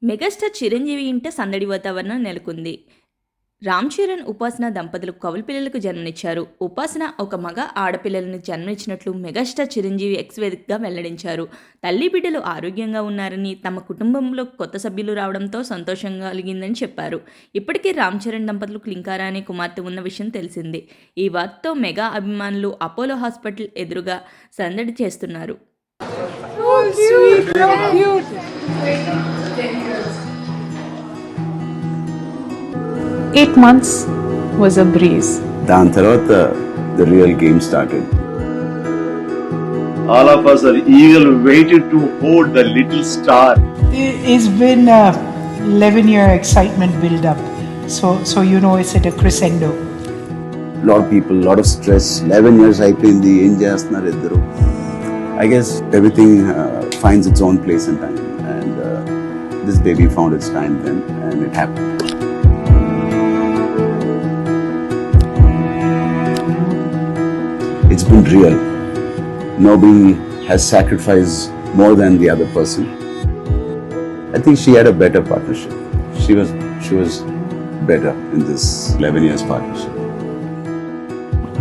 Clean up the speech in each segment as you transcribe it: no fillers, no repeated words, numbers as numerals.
Megastar Chiranjeevi ఇంట సందడి వాతావరణం నెలకొంది. రామ్ చరణ్, ఉపాసన దంపతులు కవల పిల్లలకు జన్మనిచ్చారు. ఉపాసన ఒక మగ ఆడపిల్లలను జన్మనిచ్చినట్లు మెగాస్టార్ చిరంజీవి ఎక్స్ వేదికగా వెల్లడించారు. తల్లి బిడ్డలు ఆరోగ్యంగా ఉన్నారని, తమ కుటుంబంలో కొత్త సభ్యులు రావడంతో సంతోషంగా కలిగిందని చెప్పారు. ఇప్పటికే రామ్ చరణ్ దంపతులు క్లింకారా అనే కుమార్తె ఉన్న విషయం తెలిసిందే. ఈ వార్తతో మెగా అభిమానులు అపోలో హాస్పిటల్ ఎదురుగా సందడి చేస్తున్నారు. Oh, sweet, so cute. 8 months was a breeze. దాని తర్వాత the real game started. All of us are eagerly waiting to hold the little star. It's been a 11-year excitement build up. So you know it's at a crescendo. Lot of people, lot of stress. 11 years అయిపోయింది, ఏం చేస్తున్నారు ఇద్దరు. I guess everything finds its own place and time, and this baby found its time then, and it happened. It's been real. Nobody has sacrificed more than the other person. I think she had a better partnership. She was better in this 11 years partnership.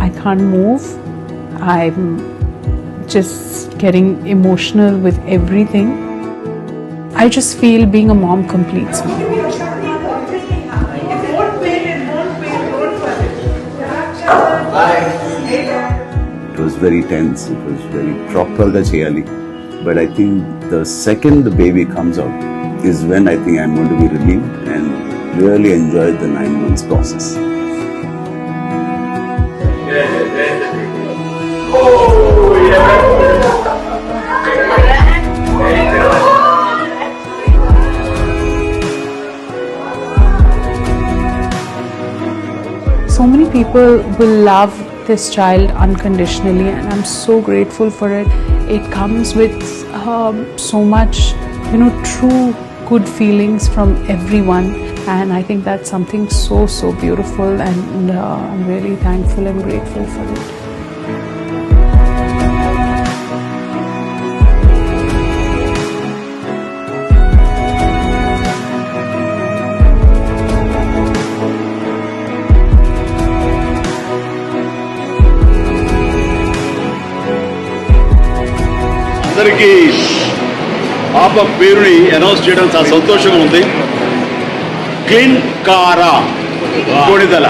I can't move. I'm just getting emotional with everything. I just feel being a mom completes me. It was very tense. It was very proper ga cheyali. But I think the second the baby comes out is when I think I'm going to be relieved and really enjoy the 9 months process. So many people will love this child unconditionally, and I'm so grateful for it. It comes with so much, true good feelings from everyone, and I think that's something so beautiful, and I'm really thankful and grateful for it. అందరికీ పాప పేరుని announce చేయడం చాలా సంతోషంగా ఉంది. క్లింకారా కొణిదల.